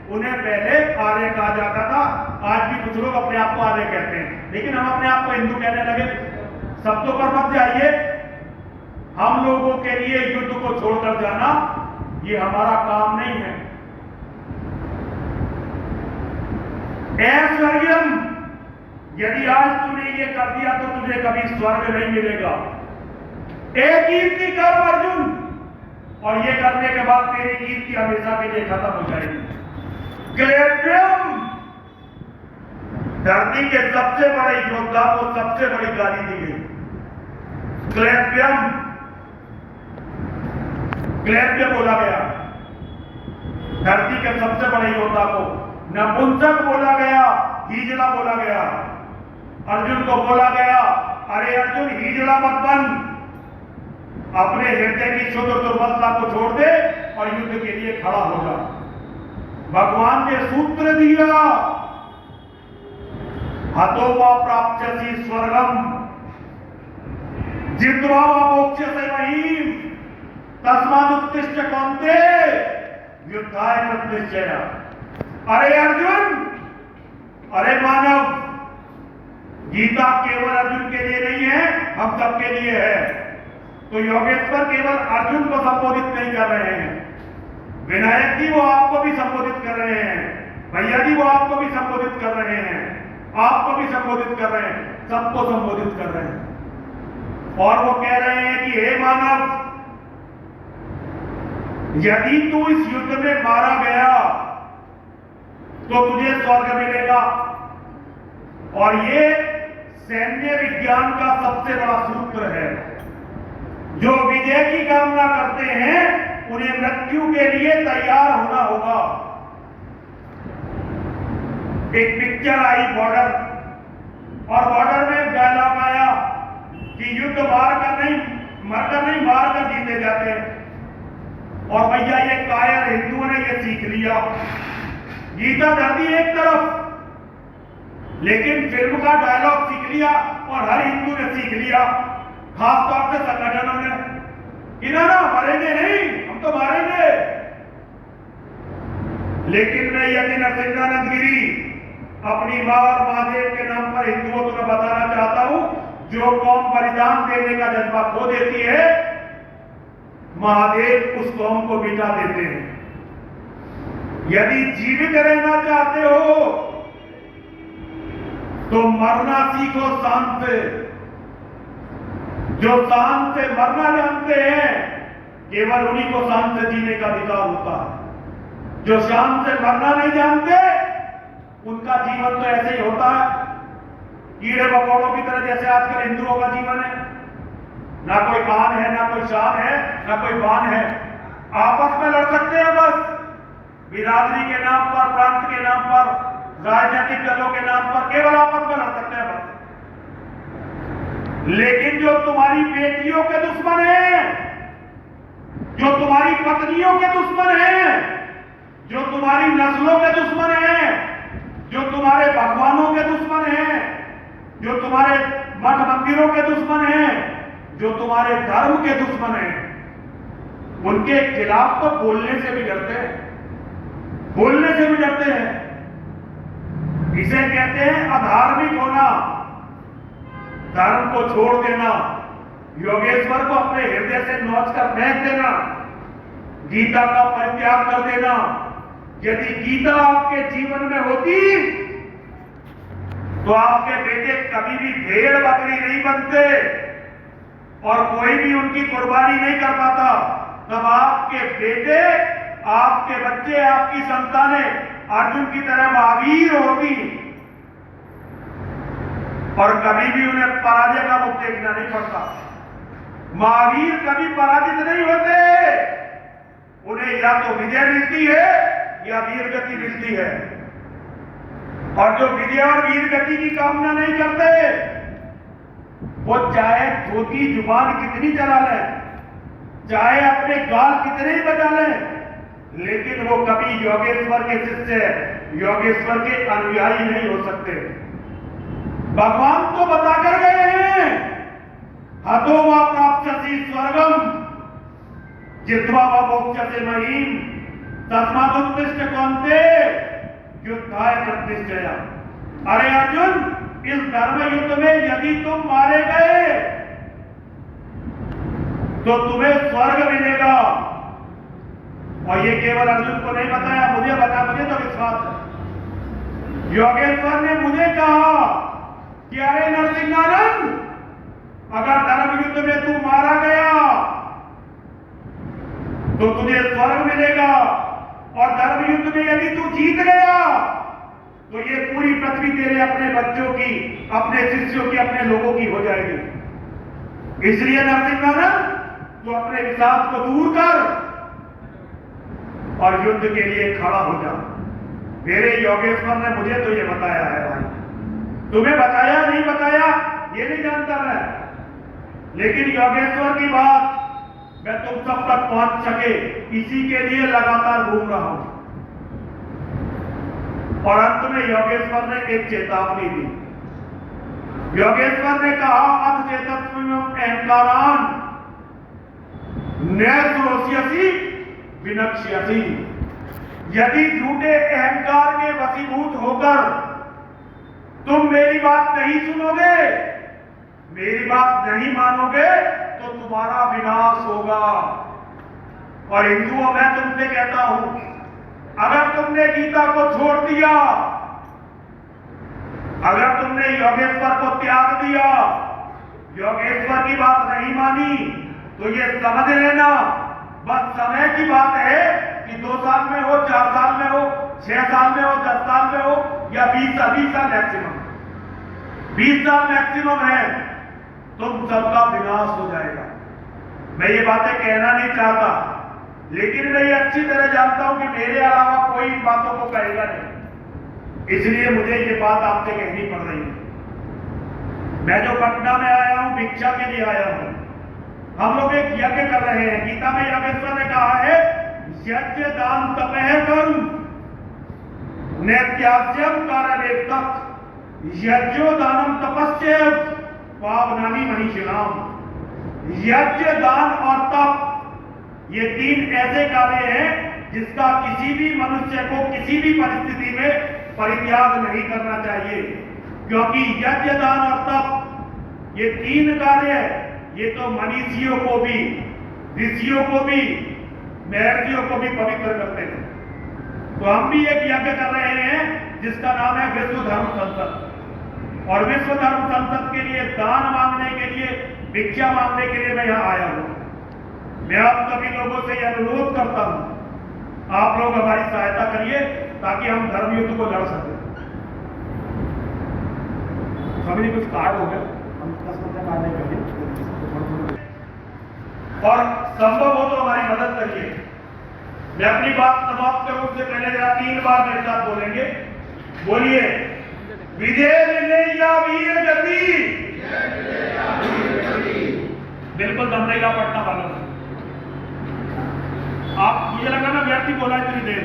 उन्हें पहले आर्य कहा जाता था। आज भी कुछ लोग अपने आप को आर्य कहते हैं, लेकिन हम अपने आप को हिंदू कहने लगे। शब्दों पर मत जाइए। हम लोगों के लिए युद्ध को छोड़कर जाना ये हमारा काम नहीं है। ऐश्वर्यम, यदि आज तूने ये कर दिया तो तुझे कभी स्वर्ग नहीं मिलेगा। एक कीर्ति कर अर्जुन, और ये करने के बाद तेरी कीर्ति हमेशा के लिए खत्म हो जाएगी। क्लेप्यम, धरती के सबसे बड़े योद्धा को सबसे बड़ी गाली दी गई। क्लेप्यम, क्लेप्य बोला गया धरती के सबसे बड़े योद्धा को। नपुंसक बोला गया, हिजड़ा बोला गया। अर्जुन को बोला गया, अरे अर्जुन हिजड़ा मत बन, अपने हृदय की शुद्ध दुर्बलता को छोड़ दे और युद्ध के लिए खड़ा हो जा। भगवान ने सूत्र दिया, हतो वा प्राप्स्यसि स्वर्गम जित्वा वा मोक्ष्यसे महीम् तस्मादुत्तिष्ठ कौन्तेय युद्धाय कृतनिश्चय। अरे अर्जुन, अरे मानव, गीता केवल अर्जुन के लिए नहीं है, हम सबके लिए है। तो योगेश्वर केवल अर्जुन को संबोधित नहीं कर रहे हैं, विनायक जी वो आपको भी संबोधित कर रहे हैं, भैया जी वो आपको भी संबोधित कर रहे हैं, आपको भी संबोधित कर रहे हैं, सबको संबोधित कर रहे हैं। और वो कह रहे हैं कि हे मानव, यदि तू इस युद्ध में मारा गया तो तुझे स्वर्ग मिलेगा। और ये सैन्य विज्ञान का सबसे बड़ा सूत्र है। जो विजय की कामना करते हैं उन्हें मृत्यु के लिए तैयार होना होगा। एक पिक्चर आई बॉर्डर, और बॉर्डर में डायलॉग आया कि युद्ध मरकर नहीं मारकर जीते जाते हैं। और भैया ये कायर हिंदुओं ने ये सीख लिया। गीता धरती एक तरफ, लेकिन फिल्म का डायलॉग सीख लिया और हर हिंदू ने सीख लिया, खासतौर से संगठनों ने, कि ना मरेंगे नहीं, हम तो मारेंगे। लेकिन मैं यदि नरसिंहानंद गिरी अपनी मां और महादेव के नाम पर हिंदुओं को मैं बताना चाहता हूं, जो कौम बलिदान देने का जज्बा खो देती है, महादेव उस कौम को मिटा देते हैं। यदि जीवित रहना चाहते हो तो मरना सीखो शान से। जो शान से मरना जानते हैं केवल उन्हीं को शान से जीने का अधिकार होता है। जो शान से मरना नहीं जानते उनका जीवन तो ऐसे ही होता है, कीड़े मकोड़ों की तरह, जैसे आजकल हिंदुओं का जीवन है। ना कोई कान है, ना कोई शान है, ना कोई बान है। आपस में लड़ सकते हैं बस, बिरादरी के नाम पर, प्रांत के नाम पर, राजनीतिक दलों के नाम पर, केवल आपस में लड़ सकते हैं बस। लेकिन जो तुम्हारी बेटियों के दुश्मन हैं, जो तुम्हारी पत्नियों के दुश्मन हैं, जो तुम्हारी नस्लों के दुश्मन हैं, जो तुम्हारे भगवानों के दुश्मन हैं, जो तुम्हारे मठ मंदिरों के दुश्मन हैं, जो तुम्हारे धर्म के दुश्मन हैं, उनके खिलाफ तो बोलने से भी डरते हैं, बोलने से भी डरते हैं। इसे कहते हैं अधार्मिक होना, धर्म को छोड़ देना, योगेश्वर को अपने हृदय से नोच कर फेंक देना, गीता का परित्याग कर देना। यदि गीता आपके जीवन में होती तो आपके बेटे कभी भी भेड़ बकरी नहीं बनते और कोई भी उनकी कुर्बानी नहीं कर पाता। तब आपके बेटे, आपके बच्चे, आपकी संतानें अर्जुन की तरह महावीर होती और कभी भी उन्हें पराजय का मुख देखना नहीं पड़ता। महावीर कभी पराजित नहीं होते, उन्हें या तो विजय मिलती है या वीर गति मिलती है। और जो विजय और वीर गति की कामना नहीं करते वो चाहे धोती जुबान कितनी चला ले, चाहे अपने गाल कितने ही बजा ले, लेकिन वो कभी योगेश्वर के शिष्य, योगेश्वर के अनुयायी नहीं हो सकते। भगवान तो बताकर गए हैं, हतो वा प्राप्स्यसि स्वर्गम जित्वा वा मोक्ष्यसे महीम तस्मादुत्तिष्ठ कौन्तेय युद्धाय प्रतिष्ठया। अरे अर्जुन, इस धर्म युद्ध में यदि तुम मारे गए तो तुम्हें स्वर्ग मिलेगा। और ये केवल अर्जुन को नहीं बताया, मुझे बता, मुझे तो विश्वास है। योगेश्वर ने मुझे कहा कि अरे नरसिंहानंद, अगर धर्म युद्ध में तू मारा गया तो तुझे स्वर्ग मिलेगा, और धर्म युद्ध में यदि तू जीत गया तो ये पूरी पृथ्वी तेरे अपने बच्चों की, अपने शिष्यों की, अपने लोगों की हो जाएगी। इसलिए नरसिंहानंद, तू अपने विषाद को दूर कर और युद्ध के लिए खड़ा हो जा। मेरे योगेश्वर ने मुझे तो ये बताया है भाई, तुम्हें बताया नहीं बताया ये नहीं जानता मैं, लेकिन योगेश्वर की बात मैं तुम सब तक पहुंच सके इसी के लिए लगातार घूम रहा हूं। और अंत में योगेश्वर ने एक चेतावनी दी। योगेश्वर ने कहा अथ चेतस्मिन् अहंकारान नैश्रोष्यसि विनक्ष्यसि। यदि झूठे अहंकार के वशीभूत होकर तुम मेरी बात नहीं सुनोगे, मेरी बात नहीं मानोगे तो तुम्हारा विनाश होगा। और हिंदुओं, मैं तुमसे कहता हूं, अगर तुमने गीता को छोड़ दिया, अगर तुमने योगेश्वर को त्याग दिया, योगेश्वर की बात नहीं मानी, तो ये समझ लेना बस समय की बात है कि 2 साल में हो, 4 साल में हो, 6 साल में हो, 10 साल में हो, या 20 साल मैक्सिमम, 20 साल मैक्सिमम है, तुम सबका विनाश हो जाएगा। मैं ये बातें कहना नहीं चाहता, लेकिन मैं ये अच्छी तरह जानता हूं कि मेरे अलावा कोई इन बातों को कहेगा नहीं, इसलिए मुझे ये बात आपसे कहनी पड़ रही है। मैं जो पटना में आया हूं, भिक्षा के लिए आया हूं। हम लोग एक यज्ञ कर रहे हैं। गीता में योगेश्वर ने कहा है यज्ञ दान तपः कर्म नैत्याज्यम कारवेत्तत् यज्ञो दानम तपस्य पावनानि मनीषिणाम। यज्ञ, दान और तप, ये 3 ऐसे कार्य हैं जिसका किसी भी मनुष्य को किसी भी परिस्थिति में परित्याग नहीं करना चाहिए, क्योंकि यज्ञ, दान और तप, ये 3 कार्य ये तो मनीषियों को भी, ऋषियों को भी, महर्षियों को भी पवित्र करते हैं। तो हम भी एक यज्ञ कर रहे हैं जिसका नाम है विश्व धर्म संसद। और विश्व धर्म संसद के लिए दान मांगने के लिए, भिक्षा मांगने के लिए मैं यहाँ आया हूँ। मैं आप सभी लोगों से यह अनुरोध करता हूँ, आप लोग हमारी सहायता करिए ताकि हम धर्म युद्ध को लड़ सकें। सभी कुछ कार्ड हो गए, हम 10 मिनट कार्ड करिए और संभव हो तो हमारी मदद करिए। मैं अपनी बात समाप्त करूं उससे पहले जरा 3 बार मेरे साथ बोलेंगे। बोलिए, विजय मिले या वीर गति। बिल्कुल दम नहीं पटना वालों से। आप, मुझे लगा मैं व्यक्ति बोला इतनी देर,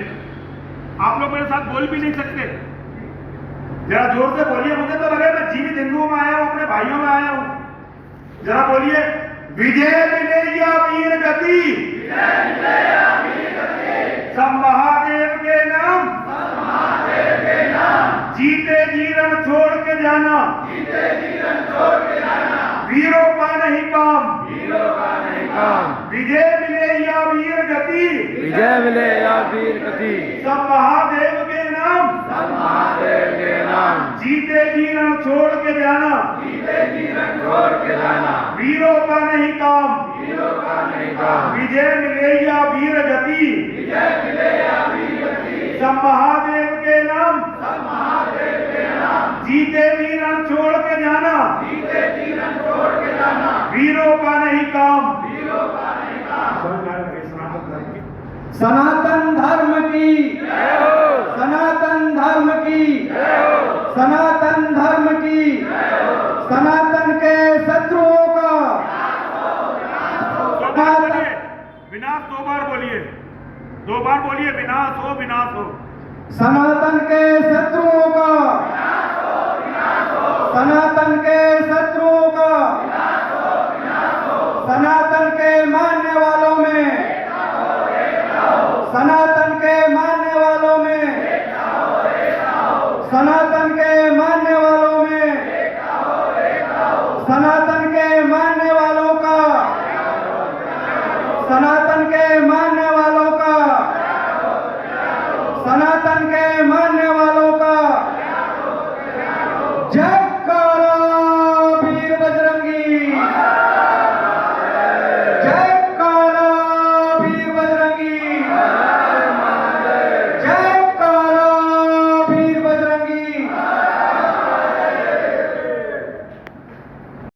आप लोग मेरे साथ बोल भी नहीं सकते। जरा जोर से बोलिए, मुझे तो लगे मैं जीवित हिंदुओं में आया हूं, अपने भाइयों में आया हूं। जरा बोलिए, विजय मिले या वीर गति। सब महादेव के नाम, जीते जीवन छोड़ के जाना, वीरों का नहीं काम। विजय मिले या वीर गति, विजय मिले या वीर गति। सब महादेव के नाम, जीते जीवन छोड़ के जाना, वीरों का नहीं काम। विजय मिले या वीर गति, सब महादेव के नाम, जीते जीवन छोड़ के जाना, वीरों का नहीं काम। सनातन धर्म की, सनातन धर्म की, सनातन धर्म की, सनातन के शत्रुओं का विनाश। 2 बार बोलिए, 2 बार बोलिए, विनाश हो, विनाश हो। सनातन के शत्रुओं का, सनातन के शत्रुओं का, सनातन के मानने वालों में, सनातन